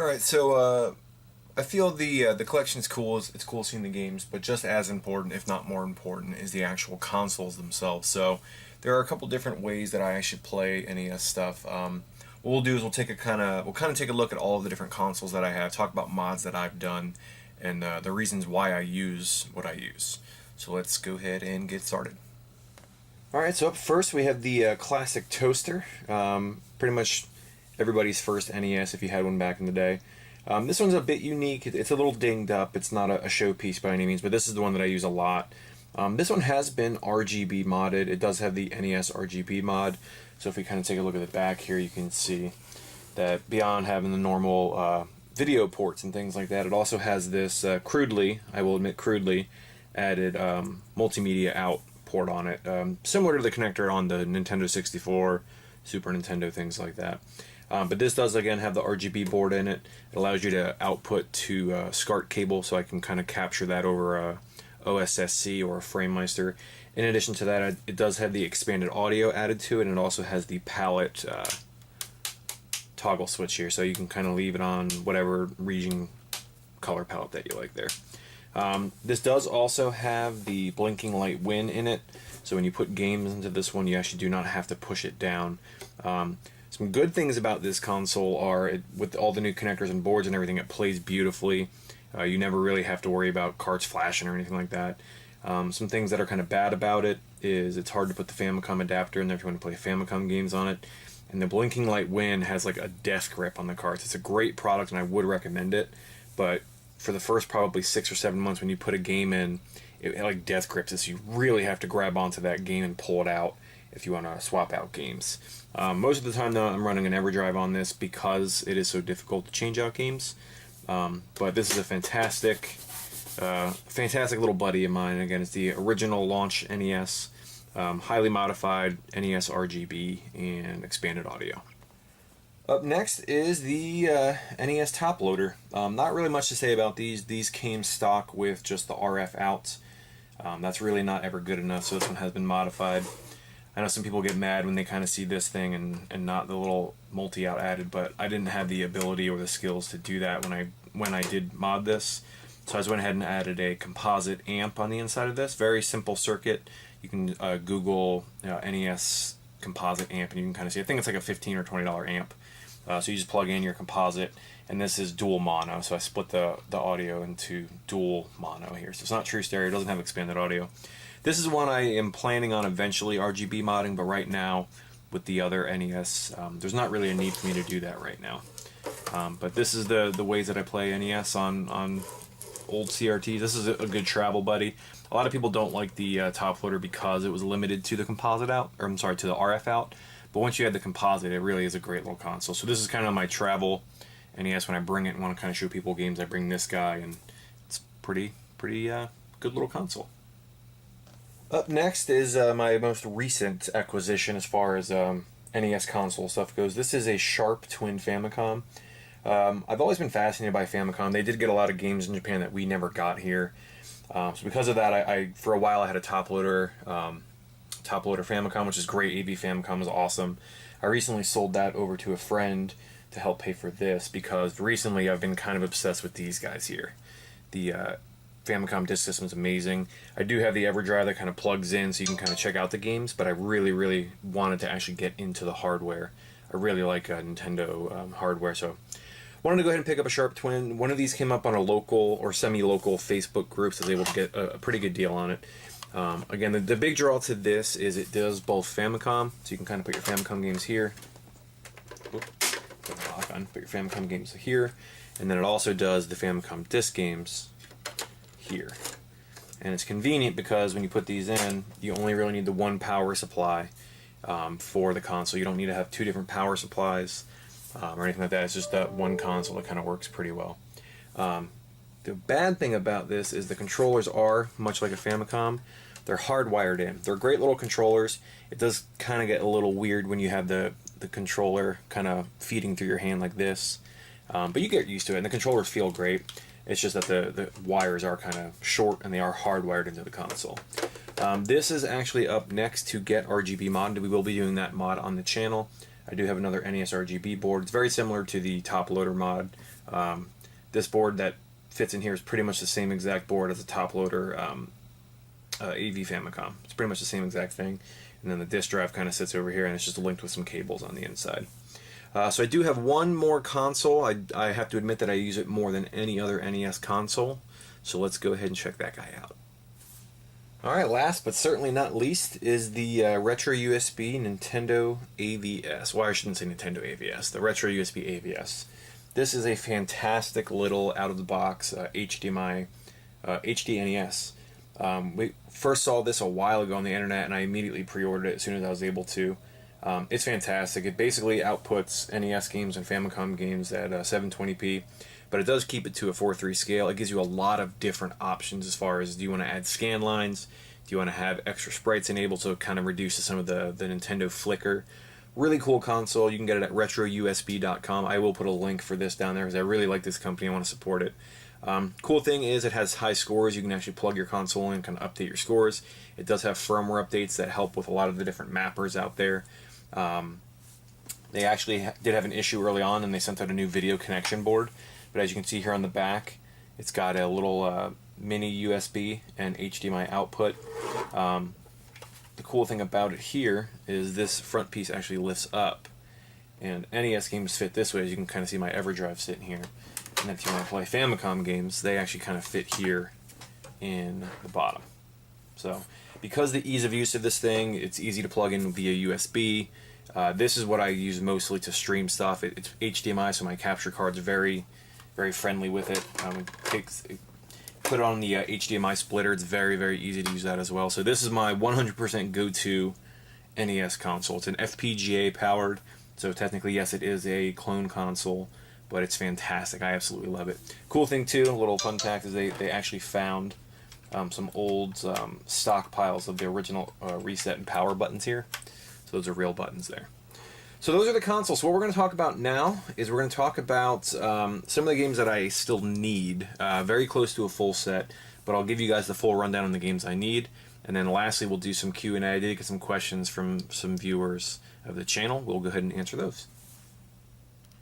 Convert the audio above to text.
Alright, so I feel the collection's cool. It's cool seeing the games, but just as important, if not more important, is the actual consoles themselves. So there are a couple different ways that I actually play NES stuff. What we'll do is we'll kind of take a look at all of the different consoles that I have, talk about mods that I've done, and the reasons why I use what I use. So let's go ahead and get started. Alright, so up first we have the classic toaster. Pretty much everybody's first NES if you had one back in the day. This one's a bit unique. It's a little dinged up. It's not a showpiece by any means, but this is the one that I use a lot. This one has been RGB modded. It does have the NES RGB mod. So if we kind of take a look at the back here, you can see that beyond having the normal video ports and things like that, it also has this crudely, I will admit crudely, added multimedia out port on it. Similar to the connector on the Nintendo 64, Super Nintendo, things like that. But this does, again, have the RGB board in it. It allows you to output to SCART cable, so I can kind of capture that over a OSSC or a FrameMeister. In addition to that, it does have the expanded audio added to it, and it also has the palette toggle switch here, so you can kind of leave it on whatever region color palette that you like there. This does also have the blinking light win in it, so when you put games into this one, you actually do not have to push it down. Some good things about this console are, with all the new connectors and boards and everything, it plays beautifully. You never really have to worry about cards flashing or anything like that. Some things that are kind of bad about it is it's hard to put the Famicom adapter in there if you want to play Famicom games on it. And the blinking light win has like a death grip on the cards. It's a great product and I would recommend it, but for the first probably 6 or 7 months when you put a game in, it like death grips it, so you really have to grab onto that game and pull it out if you want to swap out games. Most of the time though, I'm running an EverDrive on this because it is so difficult to change out games. But this is a fantastic little buddy of mine. Again, it's the original launch NES, highly modified NES RGB and expanded audio. Up next is the NES top loader. Not really much to say about these. These came stock with just the RF outs. That's really not ever good enough, so this one has been modified. I know some people get mad when they kind of see this thing and not the little multi-out added, but I didn't have the ability or the skills to do that when I did mod this. So I just went ahead and added a composite amp on the inside of this. Very simple circuit. You can Google NES composite amp and you can kind of see. I think it's like a $15 or $20 amp. So you just plug in your composite, and this is dual mono. So I split the audio into dual mono here. So it's not true stereo. It doesn't have expanded audio. This is one I am planning on eventually RGB modding, but right now with the other NES, there's not really a need for me to do that right now. But this is the ways that I play NES on old CRTs. This is a good travel buddy. A lot of people don't like the top loader because it was limited to the composite out, or I'm sorry, to the RF out. But once you add the composite, it really is a great little console. So this is kind of my travel NES. When I bring it and want to kind of show people games, I bring this guy, and it's pretty good little console. Up next is my most recent acquisition as far as NES console stuff goes. This is a Sharp Twin Famicom. I've always been fascinated by Famicom. They did get a lot of games in Japan that we never got here. So because of that, I for a while I had a top loader Famicom, which is great. AV Famicom is awesome. I recently sold that over to a friend to help pay for this because recently I've been kind of obsessed with these guys here. The Famicom disk system is amazing. I do have the EverDrive that kind of plugs in so you can kind of check out the games, but I really wanted to actually get into the hardware. I really like Nintendo hardware, so wanted to go ahead and pick up a Sharp Twin. One of these came up on a local or semi-local Facebook group, so I was able to get a pretty good deal on it. Again, the big draw to this is it does both Famicom, so you can kind of put your Famicom games here. Put your Famicom games here, and then it also does the Famicom disk games here. And it's convenient because when you put these in, you only really need the one power supply for the console. You don't need to have two different power supplies or anything like that. It's just that one console that kind of works pretty well. The bad thing about this is the controllers are much like a Famicom. They're hardwired in. They're great little controllers. It does kind of get a little weird when you have the controller kind of feeding through your hand like this. But you get used to it, and the controllers feel great. It's just that the wires are kind of short, and they are hardwired into the console. This is actually up next to get RGB modded. We will be doing that mod on the channel. I do have another NES RGB board. It's very similar to the top loader mod. This board that fits in here is pretty much the same exact board as a top loader AV Famicom. It's pretty much the same exact thing. And then the disk drive kind of sits over here, and it's just linked with some cables on the inside. So I do have one more console. I have to admit that I use it more than any other NES console. So let's go ahead and check that guy out. Alright, last but certainly not least is the Retro USB Nintendo AVS. Well, I shouldn't say Nintendo AVS, the Retro USB AVS. This is a fantastic little out-of-the-box HDMI HD NES. We first saw this a while ago on the internet, and I immediately pre-ordered it as soon as I was able to. It's fantastic. It basically outputs NES games and Famicom games at 720p, but it does keep it to a 4:3 scale. It gives you a lot of different options as far as, do you want to add scan lines? Do you want to have extra sprites enabled so it kind of reduces some of the Nintendo flicker? Really cool console. You can get it at RETROUSB.com. I will put a link for this down there because I really like this company. I want to support it. Cool thing is it has high scores. You can actually plug your console in and kind of update your scores. It does have firmware updates that help with a lot of the different mappers out there. They actually did have an issue early on, and they sent out a new video connection board. But as you can see here on the back, it's got a little mini USB and HDMI output. The cool thing about it here is this front piece actually lifts up, and NES games fit this way. As you can kind of see my EverDrive sitting here. And then if you want to play Famicom games, they actually kind of fit here in the bottom. So because the ease of use of this thing, it's easy to plug in via USB. This is what I use mostly to stream stuff. It's HDMI, so my capture card's very, very friendly with it. Put it on the HDMI splitter. It's very, very easy to use that as well. So this is my 100% go-to NES console. It's an FPGA powered, so technically, yes, it is a clone console, but it's fantastic. I absolutely love it. Cool thing too, a little fun fact, is they actually found some old stockpiles of the original reset and power buttons here. So those are real buttons there. So those are the consoles. So what we're going to talk about now is we're going to talk about some of the games that I still need. Very close to a full set, but I'll give you guys the full rundown on the games I need. And then lastly, we'll do some Q&A. I did get some questions from some viewers of the channel. We'll go ahead and answer those.